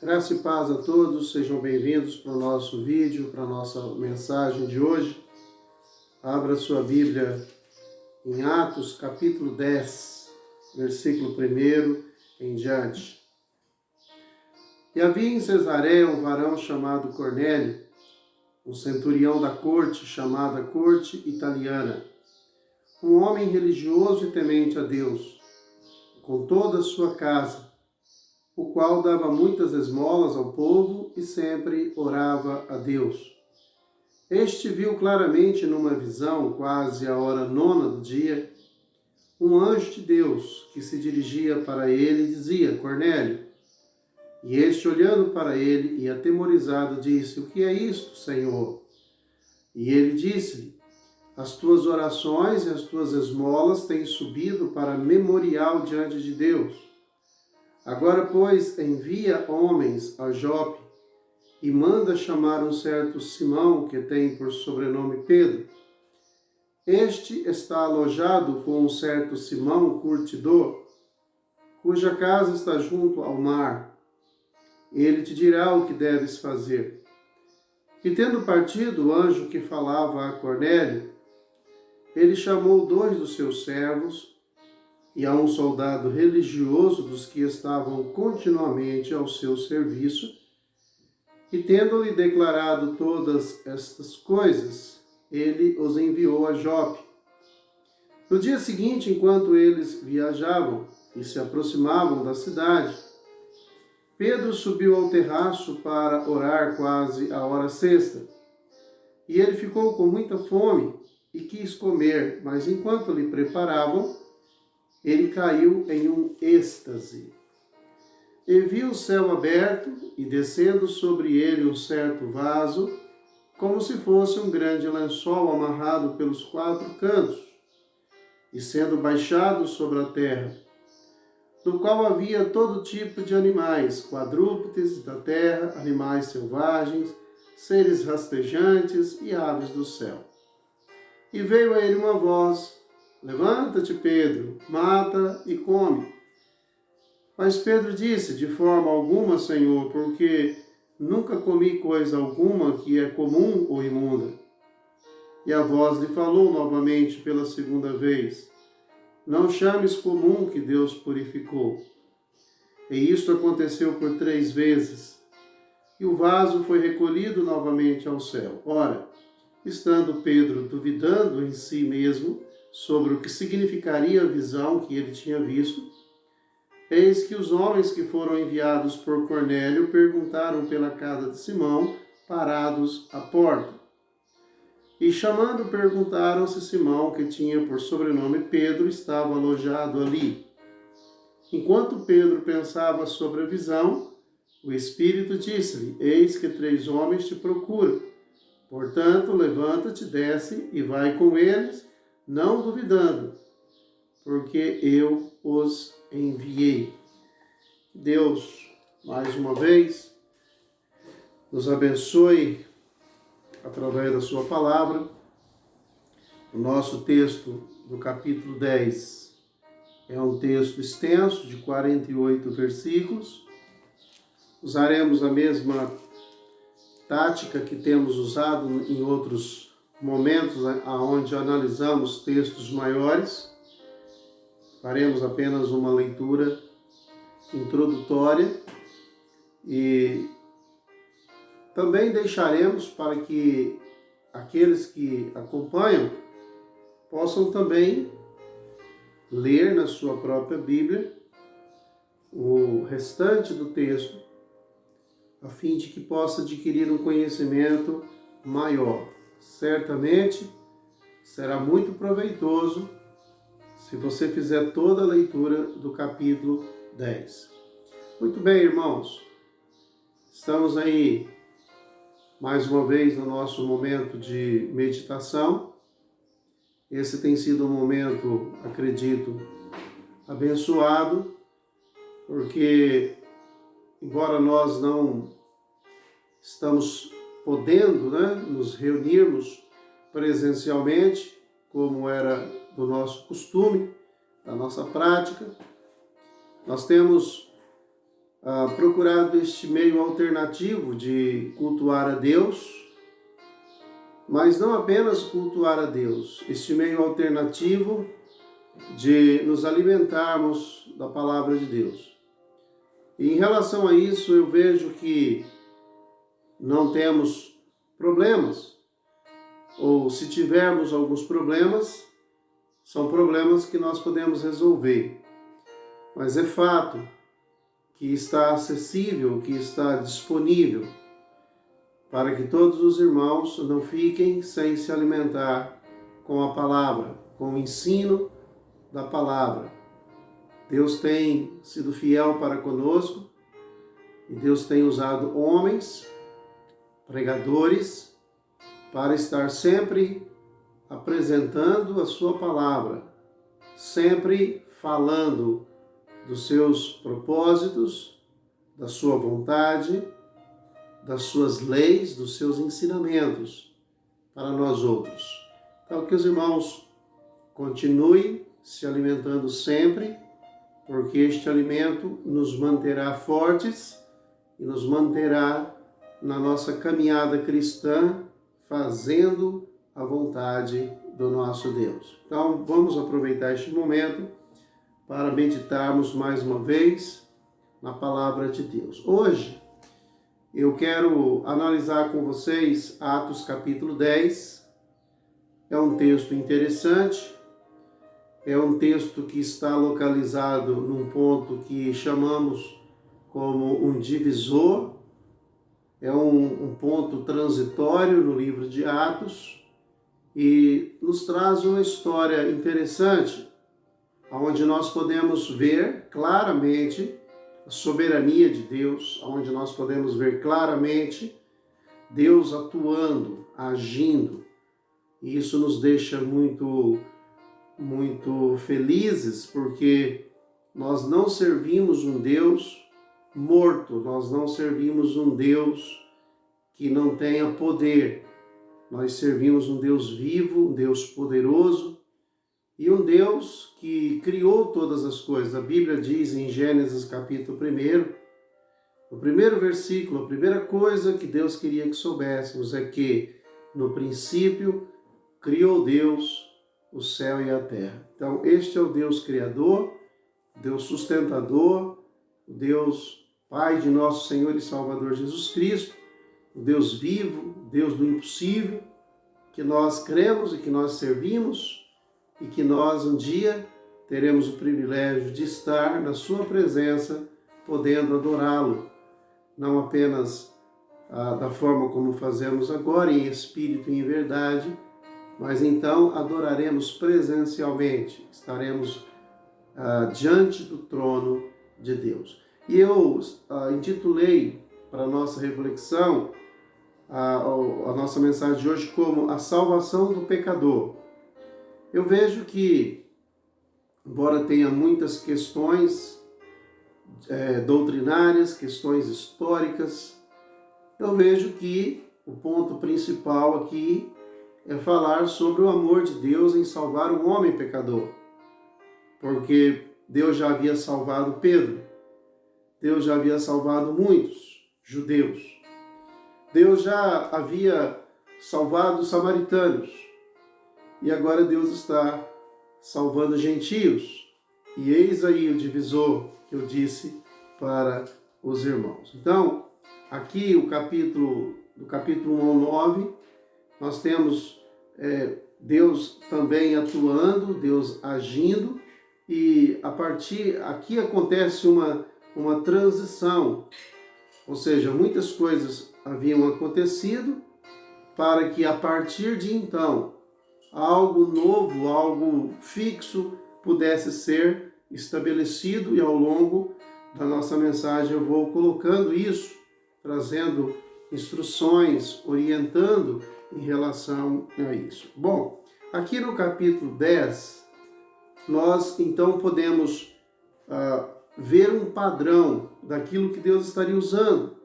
Graça e paz a todos, sejam bem-vindos para o nosso vídeo, para a nossa mensagem de hoje. Abra sua Bíblia em Atos, capítulo 10, versículo 1 em diante. E havia em Cesareia um varão chamado Cornélio, um centurião da corte, chamada Corte Italiana, um homem religioso e temente a Deus, com toda a sua casa, o qual dava muitas esmolas ao povo e sempre orava a Deus. Este viu claramente numa visão, quase à hora 9ª do dia, um anjo de Deus que se dirigia para ele e dizia: Cornélio. E este, olhando para ele e atemorizado, disse: O que é isto, Senhor? E ele disse-lhe: As tuas orações e as tuas esmolas têm subido para memorial diante de Deus. Agora, pois, envia homens a Jope e manda chamar um certo Simão, que tem por sobrenome Pedro. Este está alojado com um certo Simão curtidor, cuja casa está junto ao mar. Ele te dirá o que deves fazer. E tendo partido o anjo que falava a Cornélio, ele chamou 2 dos seus servos e a um soldado religioso dos que estavam continuamente ao seu serviço, e tendo-lhe declarado todas estas coisas, ele os enviou a Jope. No dia seguinte, enquanto eles viajavam e se aproximavam da cidade, Pedro subiu ao terraço para orar quase à hora sexta. E ele ficou com muita fome e quis comer, mas enquanto lhe preparavam, ele caiu em um êxtase. E viu o céu aberto e descendo sobre ele um certo vaso, como se fosse um grande lençol amarrado pelos 4 cantos, e sendo baixado sobre a terra, no qual havia todo tipo de animais, quadrúpedes da terra, animais selvagens, seres rastejantes e aves do céu. E veio a ele uma voz: Levanta-te, Pedro, mata e come. Mas Pedro disse: De forma alguma, Senhor, porque nunca comi coisa alguma que é comum ou imunda. E a voz lhe falou novamente pela 2ª vez: Não chames comum que Deus purificou. E isto aconteceu por 3 vezes. E o vaso foi recolhido novamente ao céu. Ora, estando Pedro duvidando em si mesmo sobre o que significaria a visão que ele tinha visto, eis que os homens que foram enviados por Cornélio perguntaram pela casa de Simão, parados à porta. E chamando, perguntaram se Simão, que tinha por sobrenome Pedro, estava alojado ali. Enquanto Pedro pensava sobre a visão, o Espírito disse-lhe: Eis que 3 homens te procuram. Portanto, levanta-te, desce e vai com eles, não duvidando, porque eu os enviei. Deus, mais uma vez, nos abençoe através da sua palavra. O nosso texto do capítulo 10 é um texto extenso, de 48 versículos. Usaremos a mesma tática que temos usado em outros momentos, onde analisamos textos maiores. Faremos apenas uma leitura introdutória e também deixaremos para que aqueles que acompanham possam também ler na sua própria Bíblia o restante do texto, a fim de que possa adquirir um conhecimento maior. Certamente será muito proveitoso se você fizer toda a leitura do capítulo 10. Muito bem, irmãos. Estamos aí mais uma vez no nosso momento de meditação. Esse tem sido um momento, acredito, abençoado, porque embora nós não estamos podendo, nos reunirmos presencialmente, como era do nosso costume, da nossa prática, nós temos procurado este meio alternativo de cultuar a Deus, mas não apenas cultuar a Deus, este meio alternativo de nos alimentarmos da palavra de Deus. E em relação a isso, eu vejo que não temos problemas, ou se tivermos alguns problemas, são problemas que nós podemos resolver. Mas é fato que está acessível, que está disponível, para que todos os irmãos não fiquem sem se alimentar com a palavra, com o ensino da palavra. Deus tem sido fiel para conosco e Deus tem usado homens, pregadores, para estar sempre apresentando a sua palavra, sempre falando dos seus propósitos, da sua vontade, das suas leis, dos seus ensinamentos para nós outros. Então, que os irmãos continuem se alimentando sempre, porque este alimento nos manterá fortes e nos manterá na nossa caminhada cristã, fazendo a vontade do nosso Deus. Então, vamos aproveitar este momento para meditarmos mais uma vez na palavra de Deus. Hoje, eu quero analisar com vocês Atos capítulo 10. É um texto interessante, é um texto que está localizado num ponto que chamamos como um divisor, é um ponto transitório no livro de Atos e nos traz uma história interessante, onde nós podemos ver claramente a soberania de Deus, onde nós podemos ver claramente Deus atuando, agindo. E isso nos deixa muito felizes, porque nós não servimos um Deus morto, nós não servimos um Deus que não tenha poder. Nós servimos um Deus vivo, um Deus poderoso e um Deus que criou todas as coisas. A Bíblia diz em Gênesis capítulo 1, no primeiro versículo, a primeira coisa que Deus queria que soubéssemos é que no princípio criou Deus o céu e a terra. Então, este é o Deus Criador, Deus sustentador, o Deus Pai de nosso Senhor e Salvador Jesus Cristo, o Deus vivo, Deus do impossível, que nós cremos e que nós servimos e que nós um dia teremos o privilégio de estar na sua presença, podendo adorá-lo, não apenas da forma como fazemos agora, em espírito e em verdade, mas então adoraremos presencialmente, estaremos diante do trono de Deus. E eu intitulei para a nossa reflexão a nossa mensagem de hoje como a salvação do pecador. Eu vejo que, embora tenha muitas questões doutrinárias, questões históricas, eu vejo que o ponto principal aqui é falar sobre o amor de Deus em salvar o homem pecador. Porque Deus já havia salvado Pedro, Deus já havia salvado muitos judeus, Deus já havia salvado os samaritanos, e agora Deus está salvando gentios. E eis aí o divisor que eu disse para os irmãos. Então, aqui do capítulo 1 ao 9, nós temos Deus também atuando, Deus agindo, e aqui acontece uma transição, ou seja, muitas coisas haviam acontecido para que a partir de então algo novo, algo fixo pudesse ser estabelecido, e ao longo da nossa mensagem eu vou colocando isso, trazendo instruções, orientando em relação a isso. Bom, aqui no capítulo 10, nós então podemos ver um padrão daquilo que Deus estaria usando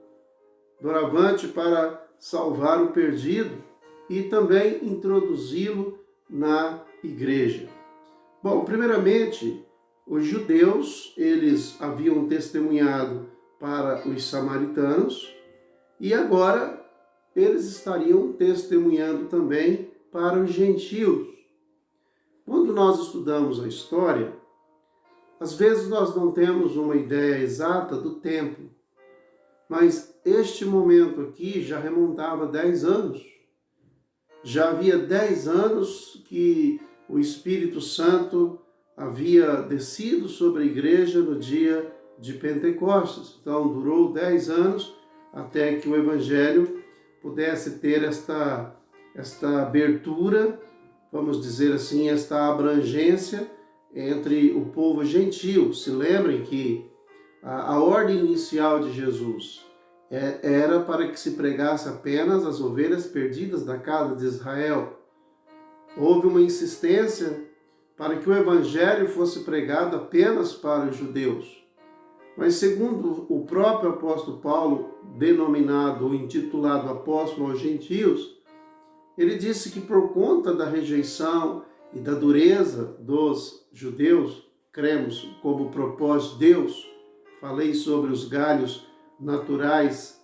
doravante para salvar o perdido e também introduzi-lo na igreja. Bom, primeiramente, os judeus, eles haviam testemunhado para os samaritanos e agora eles estariam testemunhando também para os gentios. Quando nós estudamos a história, às vezes nós não temos uma ideia exata do tempo, mas este momento aqui já remontava 10 anos. Já havia 10 anos que o Espírito Santo havia descido sobre a igreja no dia de Pentecostes. Então, durou 10 anos até que o Evangelho pudesse ter esta abertura, vamos dizer assim, esta abrangência entre o povo gentio. Se lembrem que a ordem inicial de Jesus era para que se pregasse apenas as ovelhas perdidas da casa de Israel. Houve uma insistência para que o Evangelho fosse pregado apenas para os judeus. Mas segundo o próprio apóstolo Paulo, denominado ou intitulado apóstolo aos gentios, ele disse que por conta da rejeição e da dureza dos judeus, cremos como propósito de Deus, falei sobre os galhos naturais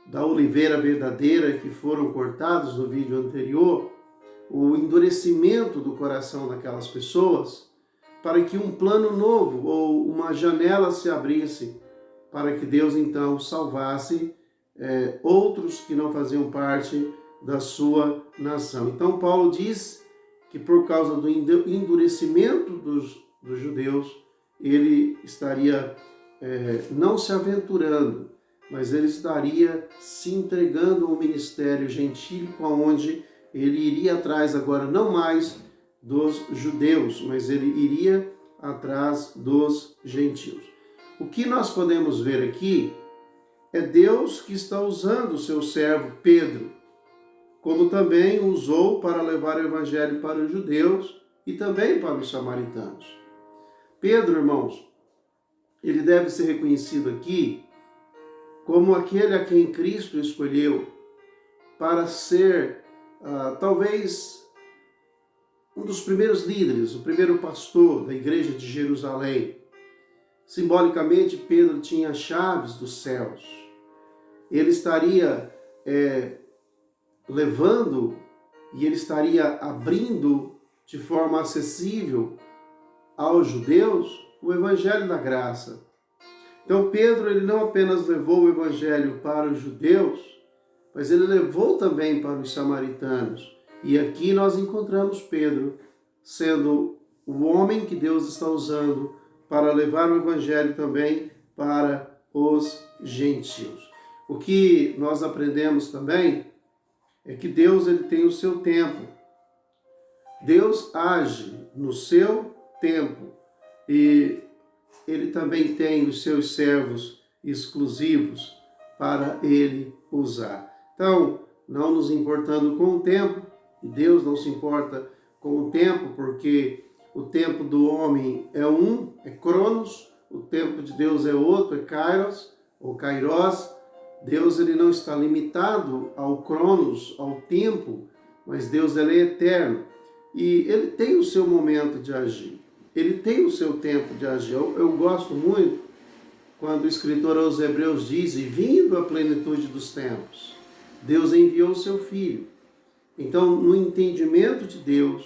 da oliveira verdadeira que foram cortados no vídeo anterior, o endurecimento do coração daquelas pessoas, para que um plano novo ou uma janela se abrisse, para que Deus então salvasse outros que não faziam parte da sua nação. Então Paulo diz que por causa do endurecimento dos judeus, ele estaria não se aventurando, mas ele estaria se entregando ao ministério gentílico, onde ele iria atrás agora não mais dos judeus, mas ele iria atrás dos gentios. O que nós podemos ver aqui é Deus que está usando o seu servo Pedro, como também usou para levar o evangelho para os judeus e também para os samaritanos. Pedro, irmãos, ele deve ser reconhecido aqui como aquele a quem Cristo escolheu para ser, talvez, um dos primeiros líderes, o primeiro pastor da igreja de Jerusalém. Simbolicamente, Pedro tinha as chaves dos céus. Ele estaria levando e ele estaria abrindo de forma acessível aos judeus o evangelho da graça. Então Pedro, ele não apenas levou o evangelho para os judeus, mas ele levou também para os samaritanos. E aqui nós encontramos Pedro sendo o homem que Deus está usando para levar o evangelho também para os gentios. O que nós aprendemos também é que Deus, ele tem o seu tempo. Deus age no seu tempo e ele também tem os seus servos exclusivos para ele usar. Então, não nos importando com o tempo, e Deus não se importa com o tempo, porque o tempo do homem é Cronos, o tempo de Deus é outro, é Kairos, ou Kairos. Deus, ele não está limitado ao Cronos, ao tempo, mas Deus, ele é eterno. E ele tem o seu momento de agir. Ele tem o seu tempo de agir. Eu gosto muito quando o escritor aos Hebreus diz: e vindo a plenitude dos tempos, Deus enviou o seu Filho. Então, no entendimento de Deus,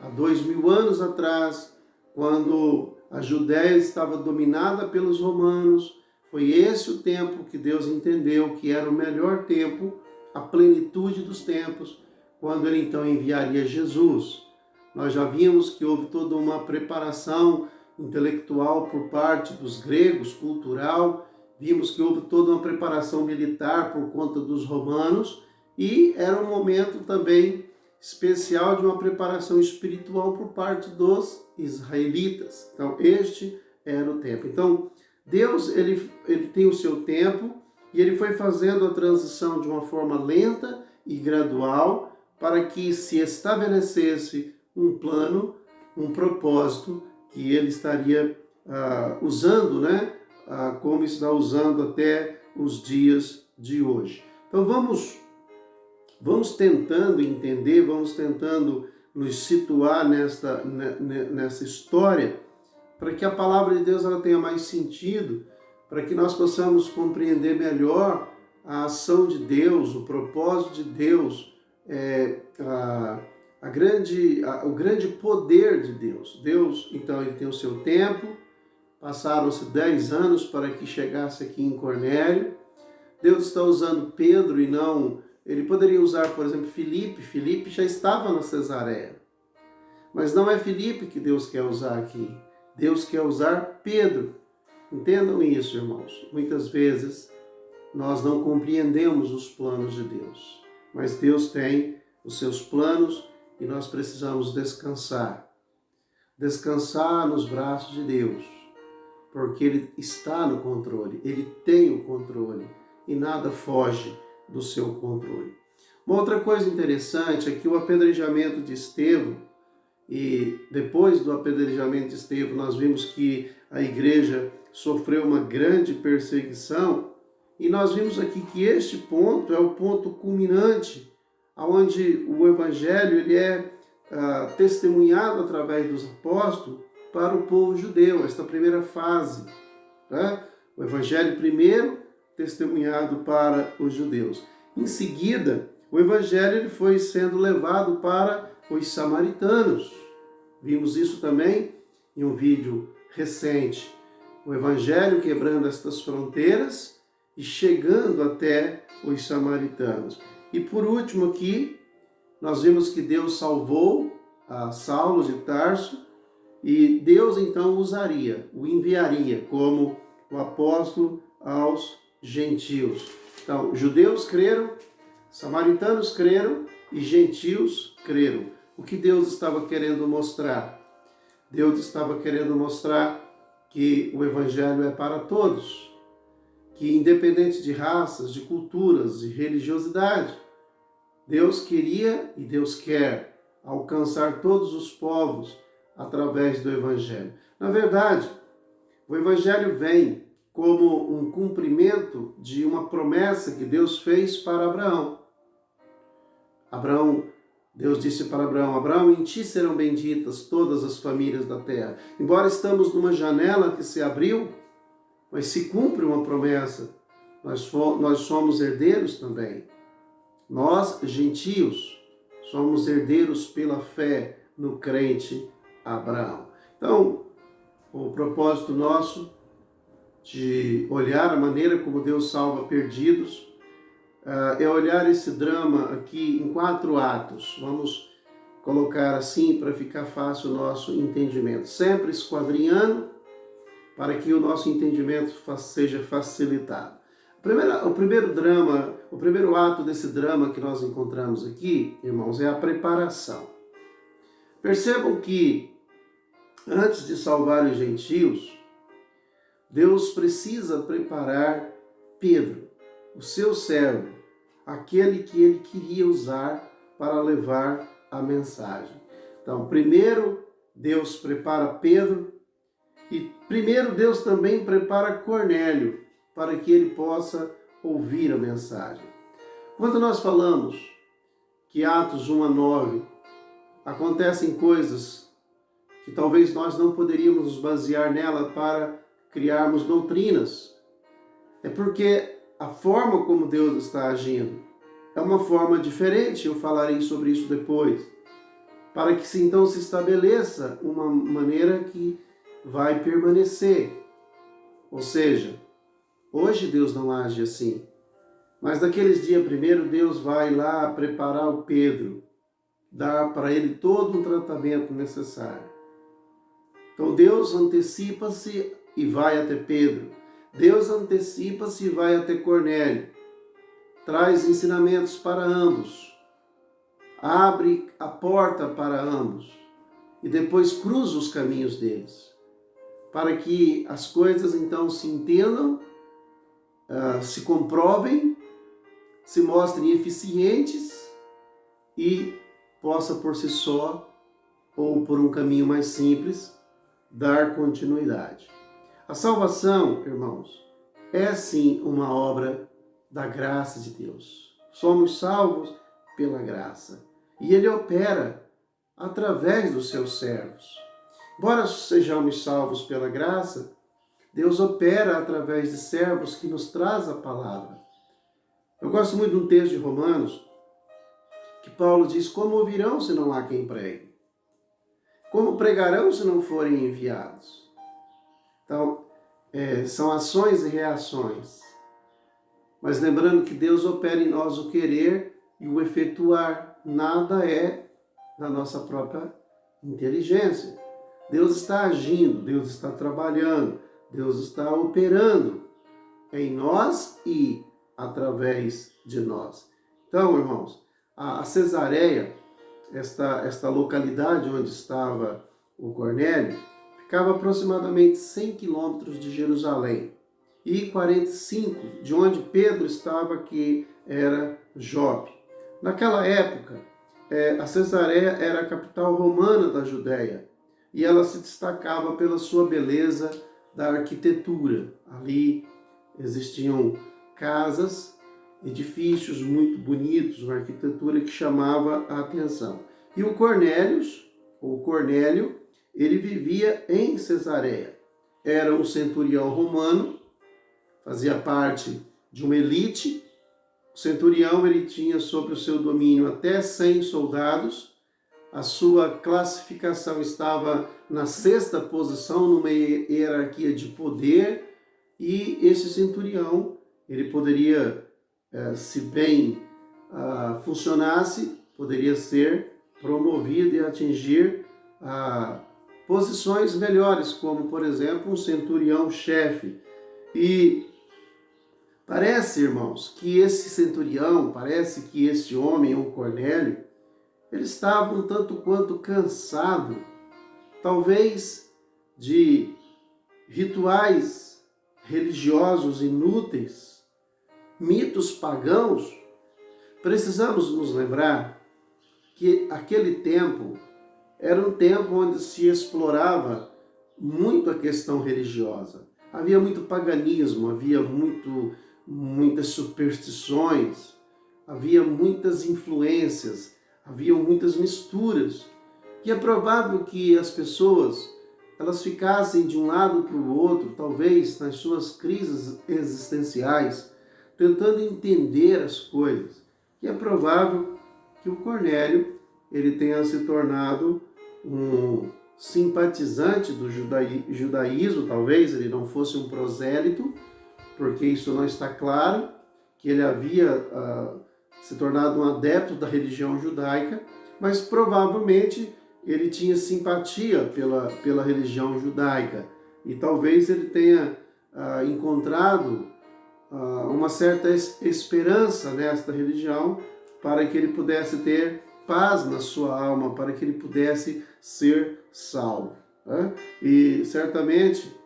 há 2000 anos atrás, quando a Judéia estava dominada pelos romanos, foi esse o tempo que Deus entendeu que era o melhor tempo, a plenitude dos tempos, quando ele então enviaria Jesus. Nós já vimos que houve toda uma preparação intelectual por parte dos gregos, cultural. Vimos que houve toda uma preparação militar por conta dos romanos. E era um momento também especial de uma preparação espiritual por parte dos israelitas. Então, este era o tempo. Então, Deus, ele tem o seu tempo e ele foi fazendo a transição de uma forma lenta e gradual para que se estabelecesse um plano, um propósito que ele estaria usando, né? Como está usando até os dias de hoje. Então vamos tentando entender, vamos tentando nos situar nessa história, para que a palavra de Deus ela tenha mais sentido, para que nós possamos compreender melhor a ação de Deus, o propósito de Deus, o grande poder de Deus. Deus, então, ele tem o seu tempo, passaram-se 10 anos para que chegasse aqui em Cornélio. Deus está usando Pedro e não... Ele poderia usar, por exemplo, Filipe. Filipe já estava na Cesareia. Mas não é Filipe que Deus quer usar aqui. Deus quer usar Pedro. Entendam isso, irmãos. Muitas vezes nós não compreendemos os planos de Deus. Mas Deus tem os seus planos e nós precisamos descansar. Descansar nos braços de Deus. Porque Ele está no controle. Ele tem o controle. E nada foge do seu controle. Uma outra coisa interessante é que o apedrejamento de Estevão, e depois do apedrejamento de Estevão, nós vimos que a igreja sofreu uma grande perseguição, e nós vimos aqui que este ponto é o ponto culminante, onde o evangelho ele é testemunhado através dos apóstolos para o povo judeu, esta primeira fase. Né? O evangelho primeiro testemunhado para os judeus. Em seguida, o evangelho ele foi sendo levado para os samaritanos. Vimos isso também em um vídeo recente. O evangelho quebrando estas fronteiras e chegando até os samaritanos. E por último aqui, nós vimos que Deus salvou a Saulo de Tarso e Deus então o enviaria como o apóstolo aos gentios. Então, judeus creram, samaritanos creram e gentios creram. O que Deus estava querendo mostrar? Deus estava querendo mostrar que o evangelho é para todos, que independente de raças, de culturas, de religiosidade, Deus queria e Deus quer alcançar todos os povos através do evangelho. Na verdade, o evangelho vem como um cumprimento de uma promessa que Deus fez para Abraão. Deus disse para Abraão, Abraão, em ti serão benditas todas as famílias da terra. Embora estamos numa janela que se abriu, mas se cumpre uma promessa, nós somos herdeiros também. Nós, gentios, somos herdeiros pela fé no crente Abraão. Então, o propósito nosso de olhar a maneira como Deus salva perdidos, é olhar esse drama aqui em 4 atos. Vamos colocar assim para ficar fácil o nosso entendimento. Sempre esquadrinhando para que o nosso entendimento seja facilitado. O primeiro ato desse drama que nós encontramos aqui, irmãos, é a preparação. Percebam que antes de salvar os gentios, Deus precisa preparar Pedro, o seu servo, aquele que ele queria usar para levar a mensagem. Então, primeiro Deus prepara Pedro e primeiro Deus também prepara Cornélio para que ele possa ouvir a mensagem. Quando nós falamos que Atos 1 a 9 acontecem coisas que talvez nós não poderíamos nos basear nela para criarmos doutrinas, é porque a forma como Deus está agindo é uma forma diferente, eu falarei sobre isso depois, para que então se estabeleça uma maneira que vai permanecer. Ou seja, hoje Deus não age assim, mas naqueles dias primeiro Deus vai lá preparar o Pedro, dar para ele todo um tratamento necessário. Então Deus antecipa-se e vai até Pedro. Deus antecipa-se e vai até Cornélio. Traz ensinamentos para ambos. Abre a porta para ambos. E depois cruza os caminhos deles. Para que as coisas então se entendam, se comprovem, se mostrem eficientes e possa por si só, ou por um caminho mais simples, dar continuidade. A salvação, irmãos, é sim uma obra da graça de Deus. Somos salvos pela graça. E Ele opera através dos seus servos. Embora sejamos salvos pela graça, Deus opera através de servos que nos traz a palavra. Eu gosto muito de um texto de Romanos, que Paulo diz: como ouvirão se não há quem pregue? Como pregarão se não forem enviados? Então, são ações e reações. Mas lembrando que Deus opera em nós o querer e o efetuar. Nada é da nossa própria inteligência. Deus está agindo, Deus está trabalhando, Deus está operando em nós e através de nós. Então, irmãos, a Cesareia, esta localidade onde estava o Cornélio, ficava aproximadamente 100 quilômetros de Jerusalém e 45 de onde Pedro estava, que era Jope. Naquela época, a Cesareia era a capital romana da Judéia e ela se destacava pela sua beleza da arquitetura. Ali existiam casas, edifícios muito bonitos, uma arquitetura que chamava a atenção. E o Cornélio, ele vivia em Cesareia. Era um centurião romano, fazia parte de uma elite. O centurião, ele tinha sob o seu domínio até 100 soldados. A sua classificação estava na 6ª posição, numa hierarquia de poder. E esse centurião, ele poderia, se bem funcionasse, poderia ser promovido e atingir posições melhores, como, por exemplo, um centurião-chefe. E parece, irmãos, que esse centurião, parece que esse homem, o Cornélio, ele estava um tanto quanto cansado, talvez de rituais religiosos inúteis, mitos pagãos. Precisamos nos lembrar que aquele tempo era um tempo onde se explorava muito a questão religiosa. Havia muito paganismo, havia muitas superstições, havia muitas influências, havia muitas misturas. E é provável que as pessoas elas ficassem de um lado para o outro, talvez nas suas crises existenciais, tentando entender as coisas. E é provável que o Cornélio ele tenha se tornado um simpatizante do judaísmo, talvez ele não fosse um prosélito, porque isso não está claro, que ele havia se tornado um adepto da religião judaica, mas provavelmente ele tinha simpatia pela religião judaica e talvez ele tenha encontrado uma certa esperança nesta religião para que ele pudesse ter paz na sua alma, para que ele pudesse ser salvo. Né? E certamente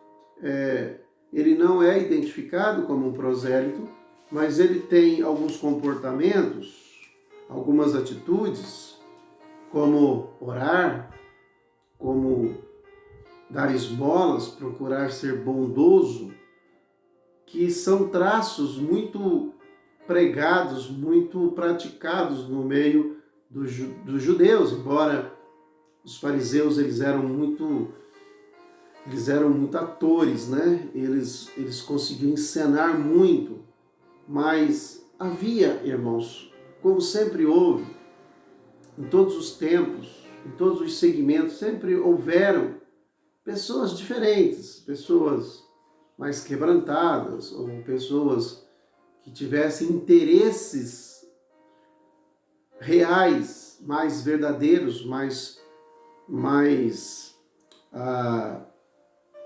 ele não é identificado como um prosélito, mas ele tem alguns comportamentos, algumas atitudes, como orar, como dar esmolas, procurar ser bondoso, que são traços muito pregados, muito praticados no meio dos judeus, embora os fariseus eles eram muito atores, né? Eles conseguiam encenar muito, mas havia, irmãos, como sempre houve, em todos os tempos, em todos os segmentos, sempre houveram pessoas diferentes, pessoas mais quebrantadas, ou pessoas que tivessem interesses reais, mais verdadeiros, mais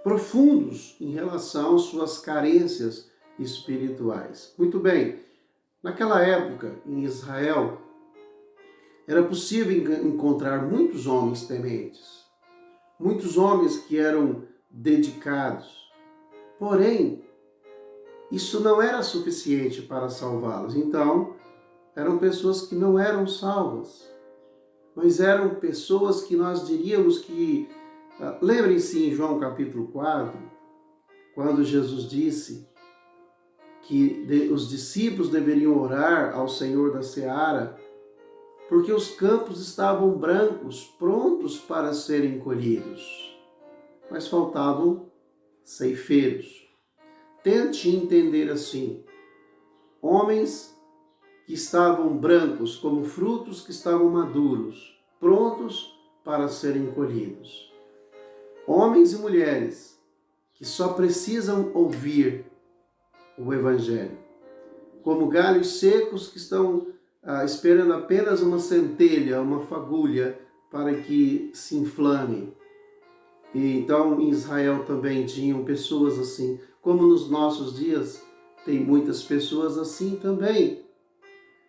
profundos em relação às suas carências espirituais. Muito bem, naquela época, em Israel, era possível encontrar muitos homens tementes, muitos homens que eram dedicados. Porém, isso não era suficiente para salvá-los. Então, eram pessoas que não eram salvas, mas eram pessoas que nós diríamos que... Lembrem-se em João capítulo 4, quando Jesus disse que os discípulos deveriam orar ao Senhor da Seara, porque os campos estavam brancos, prontos para serem colhidos, mas faltavam ceifeiros. Tente entender assim: homens que estavam brancos como frutos que estavam maduros, prontos para serem colhidos. Homens e mulheres que só precisam ouvir o Evangelho, como galhos secos que estão esperando apenas uma centelha, uma fagulha, para que se inflame. E então em Israel também tinham pessoas assim, como nos nossos dias tem muitas pessoas assim também.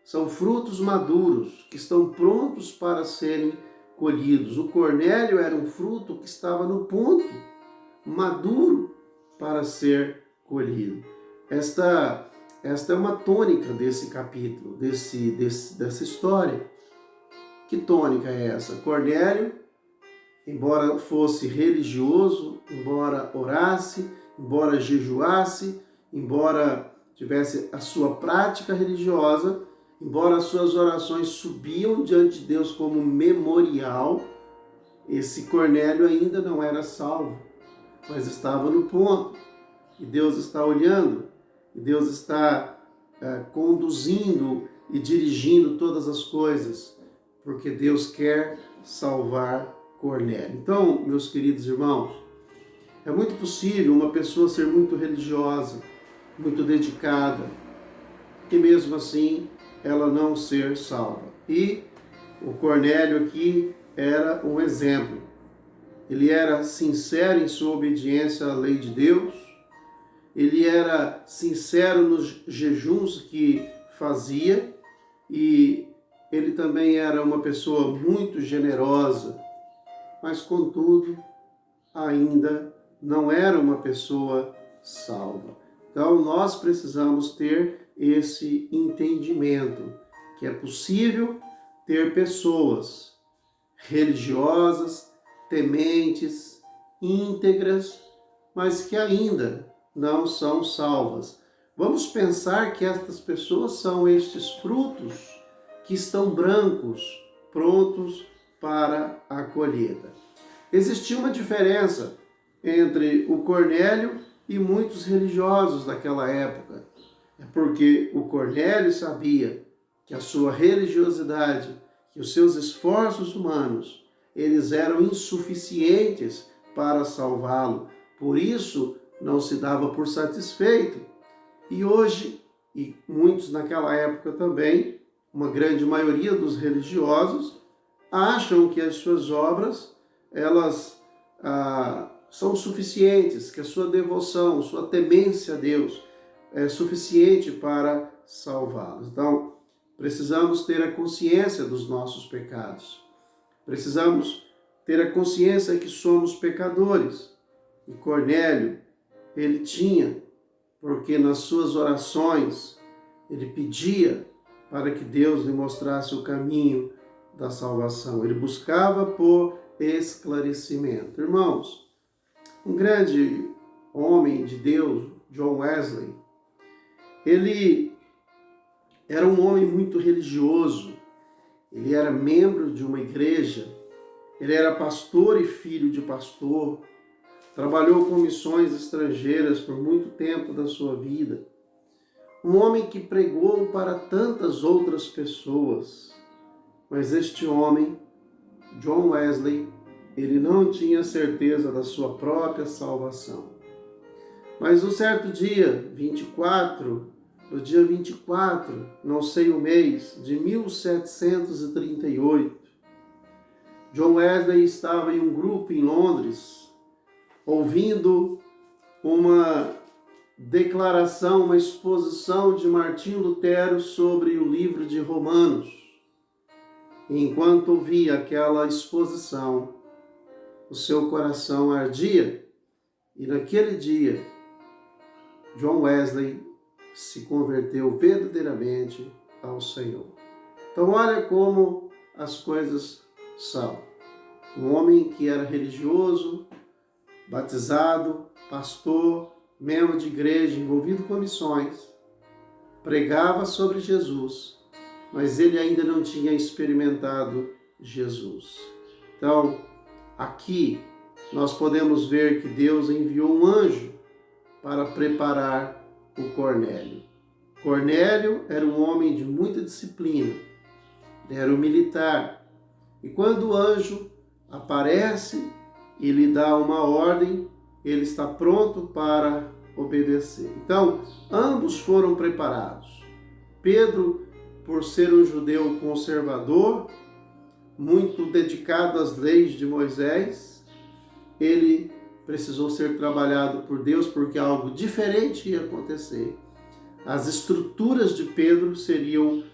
São frutos maduros que estão prontos para serem colhidos. O cornélio era um fruto que estava no ponto, maduro para ser colhido. Esta é uma tônica desse capítulo, dessa história. Que tônica é essa? Cornélio, embora fosse religioso, embora orasse, embora jejuasse, embora tivesse a sua prática religiosa, embora as suas orações subiam diante de Deus como memorial, esse Cornélio ainda não era salvo, mas estava no ponto. E Deus está olhando, e Deus está conduzindo e dirigindo todas as coisas, porque Deus quer salvar Cornélio. Então, meus queridos irmãos, é muito possível uma pessoa ser muito religiosa, muito dedicada, e mesmo assim ela não ser salva. E o Cornélio aqui era um exemplo. Ele era sincero em sua obediência à lei de Deus, ele era sincero nos jejuns que fazia e ele também era uma pessoa muito generosa, mas contudo ainda não era uma pessoa salva. Então nós precisamos ter esse entendimento que é possível ter pessoas religiosas, tementes, íntegras, mas que ainda não são salvas. Vamos pensar que estas pessoas são estes frutos que estão brancos, prontos para a colheita. Existia uma diferença entre o Cornélio e muitos religiosos daquela época. É porque o Cornélio sabia que a sua religiosidade, que os seus esforços humanos, eles eram insuficientes para salvá-lo. Por isso, não se dava por satisfeito. E hoje, e muitos naquela época também, uma grande maioria dos religiosos, acham que as suas obras, elas são suficientes, que a sua devoção, sua temência a Deus é suficiente para salvá-los. Então, precisamos ter a consciência dos nossos pecados. Precisamos ter a consciência que somos pecadores. E Cornélio, ele tinha, porque nas suas orações, ele pedia para que Deus lhe mostrasse o caminho da salvação. Ele buscava por esclarecimento. Irmãos, um grande homem de Deus, John Wesley, ele era um homem muito religioso, ele era membro de uma igreja, ele era pastor e filho de pastor, trabalhou com missões estrangeiras por muito tempo da sua vida. Um homem que pregou para tantas outras pessoas. Mas este homem, John Wesley, ele não tinha certeza da sua própria salvação. Mas um certo dia, no dia 24, não sei o mês, de 1738, John Wesley estava em um grupo em Londres, ouvindo uma declaração, uma exposição de Martinho Lutero sobre o livro de Romanos. E enquanto ouvia aquela exposição, o seu coração ardia, e naquele dia, John Wesley se converteu verdadeiramente ao Senhor. Então olha como as coisas são. Um homem que era religioso, batizado, pastor, membro de igreja, envolvido com missões, pregava sobre Jesus, mas ele ainda não tinha experimentado Jesus. Então, aqui nós podemos ver que Deus enviou um anjo para preparar o Cornélio. Cornélio era um homem de muita disciplina, era um militar. E quando o anjo aparece e lhe dá uma ordem, ele está pronto para obedecer. Então, ambos foram preparados. Pedro, por ser um judeu conservador, muito dedicado às leis de Moisés, ele precisou ser trabalhado por Deus porque algo diferente ia acontecer. As estruturas de Pedro seriam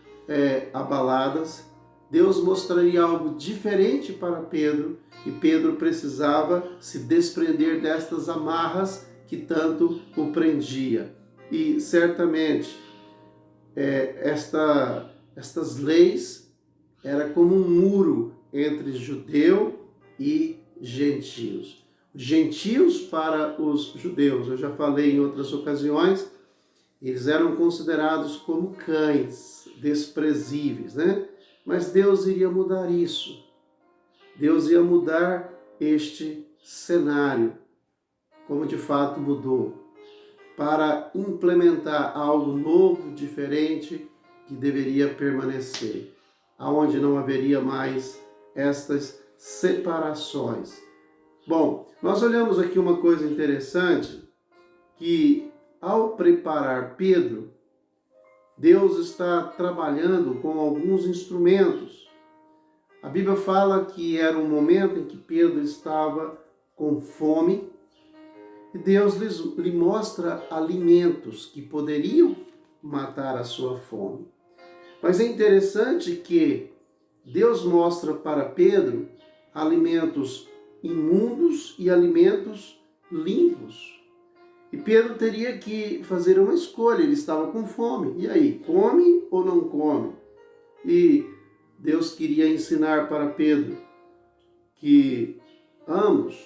abaladas. Deus mostraria algo diferente para Pedro e Pedro precisava se desprender destas amarras que tanto o prendia. E certamente estas leis era como um muro entre judeu e gentios. Gentios para os judeus, eu já falei em outras ocasiões, eles eram considerados como cães, desprezíveis, né? Mas Deus iria mudar isso. Deus ia mudar este cenário, como de fato mudou, para implementar algo novo, diferente, que deveria permanecer, aonde não haveria mais estas separações. Bom, nós olhamos aqui uma coisa interessante, que ao preparar Pedro, Deus está trabalhando com alguns instrumentos. A Bíblia fala que era um momento em que Pedro estava com fome e Deus lhe mostra alimentos que poderiam matar a sua fome. Mas é interessante que Deus mostra para Pedro alimentos imundos e alimentos limpos. E Pedro teria que fazer uma escolha, ele estava com fome. E aí, come ou não come? E Deus queria ensinar para Pedro que ambos,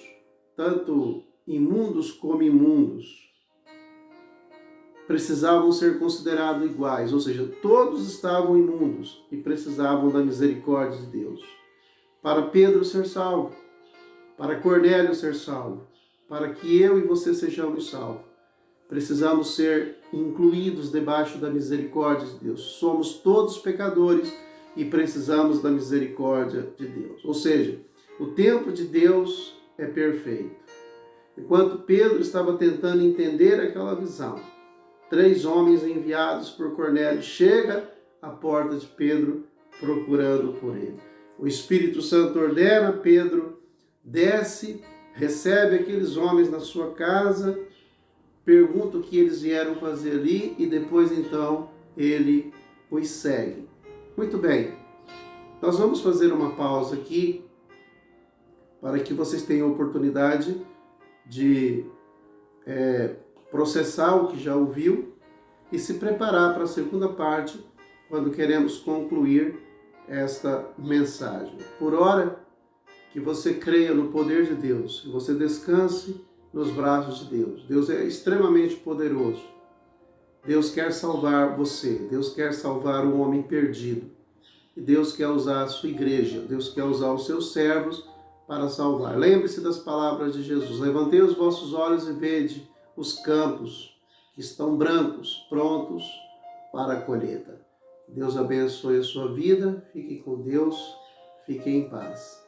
tanto imundos como imundos, precisavam ser considerados iguais, ou seja, todos estavam imundos e precisavam da misericórdia de Deus. Para Pedro ser salvo, para Cornélio ser salvo, para que eu e você sejamos salvos, precisamos ser incluídos debaixo da misericórdia de Deus. Somos todos pecadores e precisamos da misericórdia de Deus. Ou seja, o tempo de Deus é perfeito. Enquanto Pedro estava tentando entender aquela visão, 3 homens enviados por Cornélio chegam à porta de Pedro procurando por ele. O Espírito Santo ordena, Pedro desce, recebe aqueles homens na sua casa, pergunta o que eles vieram fazer ali e depois então ele os segue. Muito bem, nós vamos fazer uma pausa aqui para que vocês tenham oportunidade de processar o que já ouviu e se preparar para a segunda parte, quando queremos concluir esta mensagem. Por hora, que você creia no poder de Deus, que você descanse nos braços de Deus. Deus é extremamente poderoso. Deus quer salvar você, Deus quer salvar o homem perdido. E Deus quer usar a sua igreja, Deus quer usar os seus servos para salvar. Lembre-se das palavras de Jesus. Levantei os vossos olhos e vede os campos que estão brancos, prontos para a colheita. Deus abençoe a sua vida, fique com Deus, fique em paz.